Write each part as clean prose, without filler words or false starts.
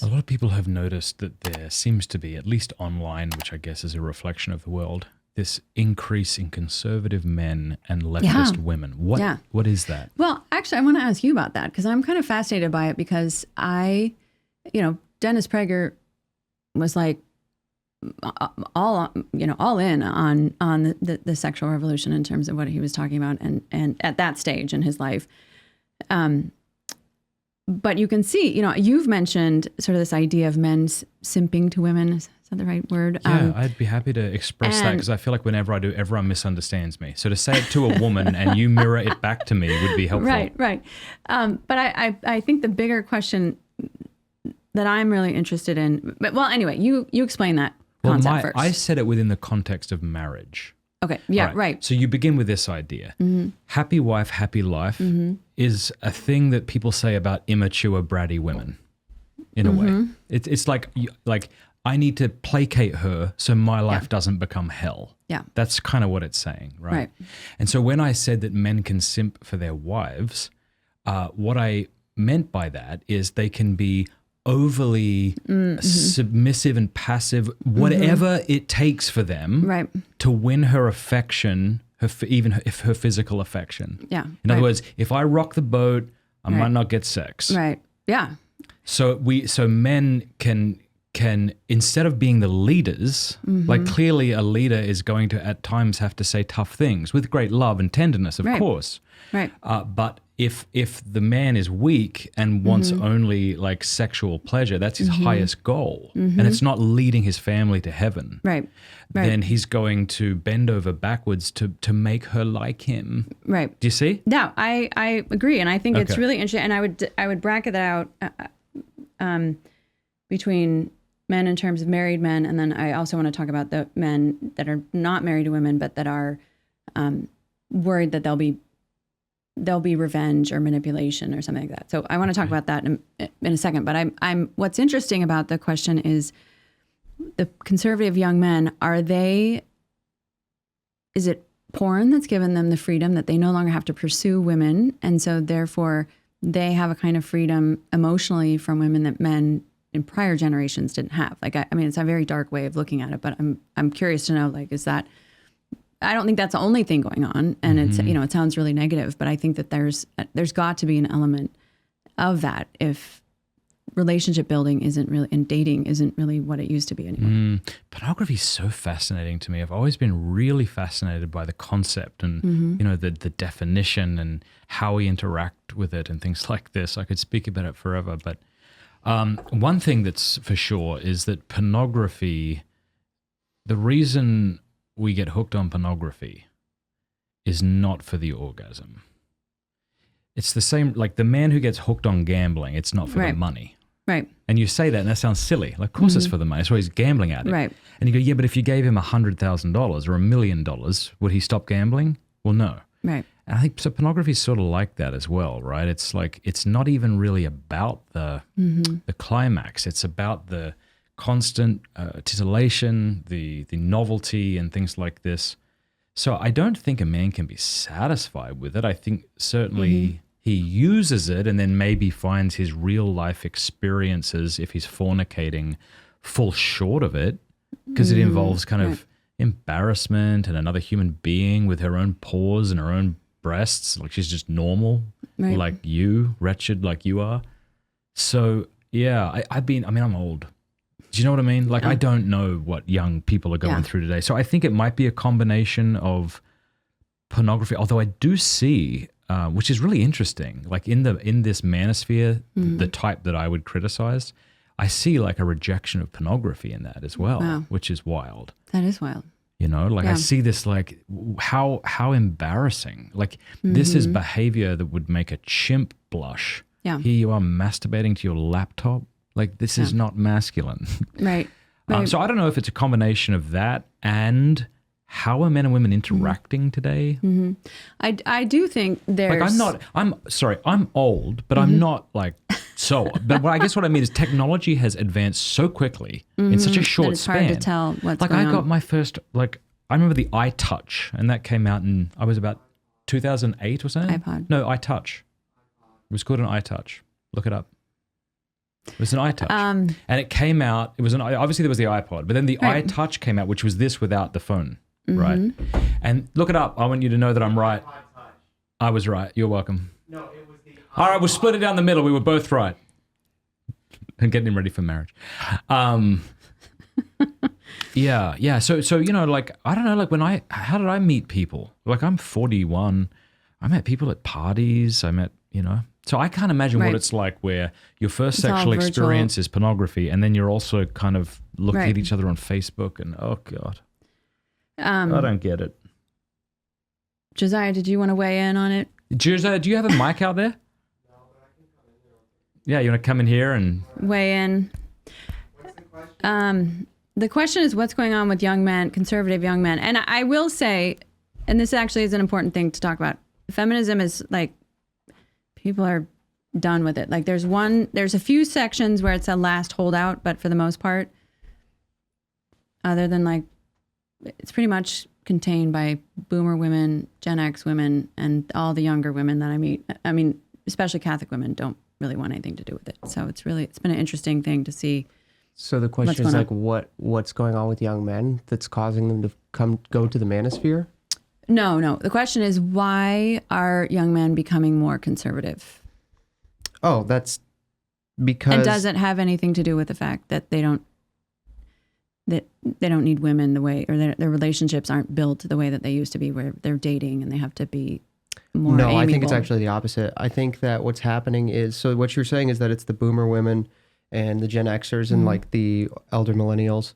A lot of people have noticed that there seems to be, at least online, which I guess is a reflection of the world, this increase in conservative men and leftist women. What is that? Well, actually, I want to ask you about that because I'm kind of fascinated by it because Dennis Prager was like all in on the sexual revolution in terms of what he was talking about and at that stage in his life. But you can see, you've mentioned sort of this idea of men simping to women. Is that the right word? Yeah, I'd be happy to express that because I feel like whenever I do, everyone misunderstands me. So to say it to a woman and you mirror it back to me would be helpful. Right. But I think the bigger question that I'm really interested in, anyway, you explain that concept first. I said it within the context of marriage. Okay. Yeah. Right. So you begin with this idea. Mm-hmm. Happy wife, happy life mm-hmm. is a thing that people say about immature, bratty women in a mm-hmm. way. It's like I need to placate her so my life doesn't become hell. Yeah. That's kind of what it's saying, right? And so when I said that men can simp for their wives, what I meant by that is they can be overly submissive and passive, whatever it takes for them to win her affection, even if her physical affection. Yeah. In other words, if I rock the boat, I might not get sex. Right. Yeah. So men can instead of being the leaders, like clearly a leader is going to at times have to say tough things with great love and tenderness, of course. Right. But if the man is weak and wants only like sexual pleasure, that's his highest goal, and it's not leading his family to heaven. Right. Then he's going to bend over backwards to make her like him. Right. Do you see? No, I agree, and I think it's really interesting. And I would bracket that out between men in terms of married men, and then I also want to talk about the men that are not married to women, but that are worried that there'll be revenge or manipulation or something like that. So I want to talk about that in a second. But I'm what's interesting about the question is the conservative young men, is it porn that's given them the freedom that they no longer have to pursue women, and so therefore they have a kind of freedom emotionally from women that men in prior generations didn't have? Like, I mean, it's a very dark way of looking at it, but I'm curious to know, like, is that, I don't think that's the only thing going on, and it's, it sounds really negative, but I think that there's got to be an element of that if relationship building isn't really, and dating isn't really what it used to be anymore. Pornography is so fascinating to me. I've always been really fascinated by the concept and, the definition and how we interact with it and things like this. I could speak about it forever, but one thing that's for sure is that pornography, the reason we get hooked on pornography is not for the orgasm. It's the same, like the man who gets hooked on gambling, it's not for the money. Right. And you say that and that sounds silly. Like, of course it's for the money. So he's gambling at it. Right. And you go, yeah, but if you gave him $100,000 or $1 million, would he stop gambling? Well, no. Right. And I think so pornography is sort of like that as well, right? It's like, it's not even really about the climax. It's about the constant titillation, the novelty and things like this. So I don't think a man can be satisfied with it. I think certainly he uses it and then maybe finds his real life experiences, if he's fornicating, fall short of it because it involves kind of embarrassment and another human being with her own pores and her own breasts, like she's just normal, like you, wretched like you are. So yeah, I'm old. Do you know what I mean? Like I don't know what young people are going through today. So I think it might be a combination of pornography, although I do see, which is really interesting, like in this manosphere, the type that I would criticize, I see like a rejection of pornography in that as well, which is wild. That is wild. I see this like how embarrassing. Like this is behavior that would make a chimp blush. Yeah. Here you are masturbating to your laptop. Like this is not masculine. Right. So I don't know if it's a combination of that and how are men and women interacting today? I do think there's... Like I'm old, but I'm not like so. But I guess what I mean is technology has advanced so quickly in such a short span. It's hard to tell what's like going I got my first, like I remember the iTouch and that came out I was about 2008 or something. iPod. No, iTouch. It was called an iTouch. Look it up. It was an iTouch. And it came out, obviously there was the iPod, but then the iTouch came out, which was this without the phone, right? And look it up. I want you to know that I'm right. I was right. You're welcome. No, it was the... All right, we'll split it down the middle. We were both right. And getting him ready for marriage. Yeah. So you know, like, I don't know, like how did I meet people? Like, I'm 41. I met people at parties. I met, you know. So I can't imagine what it's like where your first sexual experience is pornography, and then you're also kind of looking at each other on Facebook, and oh God. I don't get it. Josiah, did you want to weigh in on it? Josiah, do you have a mic out there? No, but I can come in there. Yeah, you want to come in here and... Weigh in. What's the question? The question is what's going on with young men, conservative young men. And I will say, and this actually is an important thing to talk about, feminism is like, people are done with it. Like there's a few sections where it's a last holdout, but for the most part, other than like, it's pretty much contained by boomer women, Gen X women, and all the younger women that I meet. I mean, especially Catholic women don't really want anything to do with it. So it's been an interesting thing to see. So the question is like, what's going on with young men that's causing them to go to the manosphere? No. The question is, why are young men becoming more conservative? Oh, that's because... And does it have anything to do with the fact that they don't need women the way, or their relationships aren't built the way that they used to be, where they're dating and they have to be more amiable? I think it's actually the opposite. I think that what's happening is, so what you're saying is that it's the boomer women and the Gen Xers and like the elder millennials,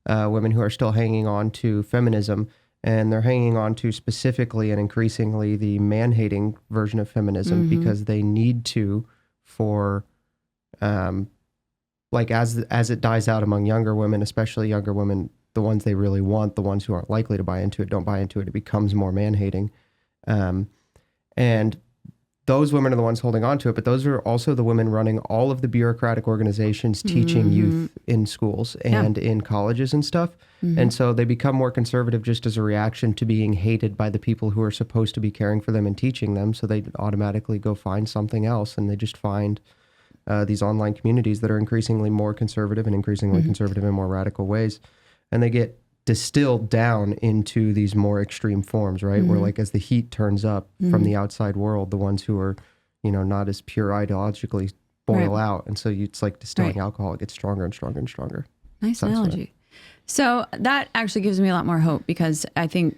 women who are still hanging on to feminism, and they're hanging on to specifically and increasingly the man-hating version of feminism because they need to for... like as it dies out among younger women, especially younger women, the ones they really want, the ones who aren't likely to buy into it, don't buy into it. It becomes more man-hating. And those women are the ones holding on to it, but those are also the women running all of the bureaucratic organizations teaching youth in schools and in colleges and stuff. And so they become more conservative just as a reaction to being hated by the people who are supposed to be caring for them and teaching them. So they automatically go find something else, and they just find... these online communities that are increasingly more conservative and increasingly conservative in more radical ways. And they get distilled down into these more extreme forms, right? Where like as the heat turns up from the outside world, the ones who are, you know, not as pure ideologically boil out. And so it's like distilling alcohol. It gets stronger and stronger and stronger. Nice analogy. So that actually gives me a lot more hope, because I think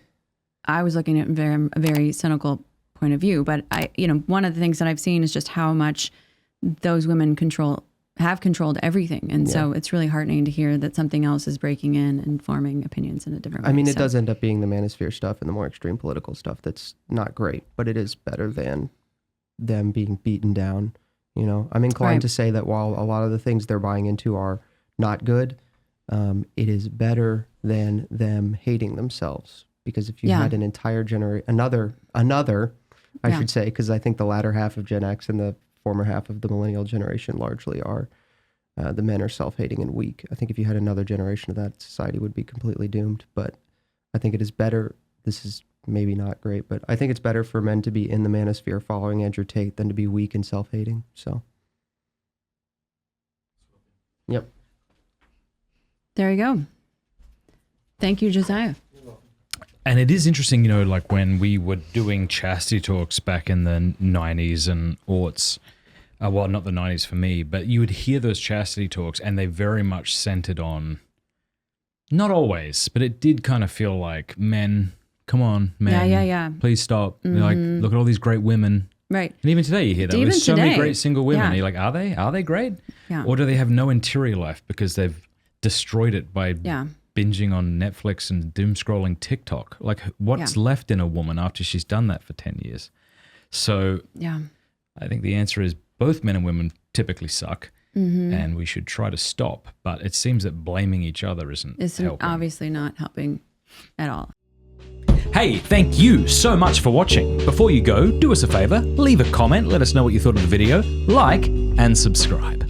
I was looking at a very cynical point of view. But one of the things that I've seen is just how much those women have controlled everything. And so it's really heartening to hear that something else is breaking in and forming opinions in a different way. I mean, it does end up being the manosphere stuff and the more extreme political stuff that's not great, but it is better than them being beaten down. You know, I'm inclined to say that while a lot of the things they're buying into are not good, it is better than them hating themselves. Because if you had an entire generation, I should say, because I think the latter half of Gen X and the former half of the millennial generation largely are, the men are self-hating and weak. I think if you had another generation of that, society would be completely doomed. But I think it is better, this is maybe not great, but I think it's better for men to be in the manosphere following Andrew Tate than to be weak and self-hating. So, yep. There you go. Thank you, Josiah. And it is interesting, you know, like when we were doing chastity talks back in the 90s and aughts, well, not the 90s for me, but you would hear those chastity talks and they very much centered on, not always, but it did kind of feel like, men, come on, men, please stop. Like, look at all these great women. Right. And even today you hear that. There's so many great single women. You're like, are they great? Yeah. Or do they have no interior life because they've destroyed it by binging on Netflix and doom scrolling TikTok? Like, what's left in a woman after she's done that for 10 years? So I think the answer is both men and women typically suck, and we should try to stop. But it seems that blaming each other isn't helping. Obviously not helping at all. Hey, thank you so much for watching. Before you go, do us a favor, leave a comment, let us know what you thought of the video, like, and subscribe.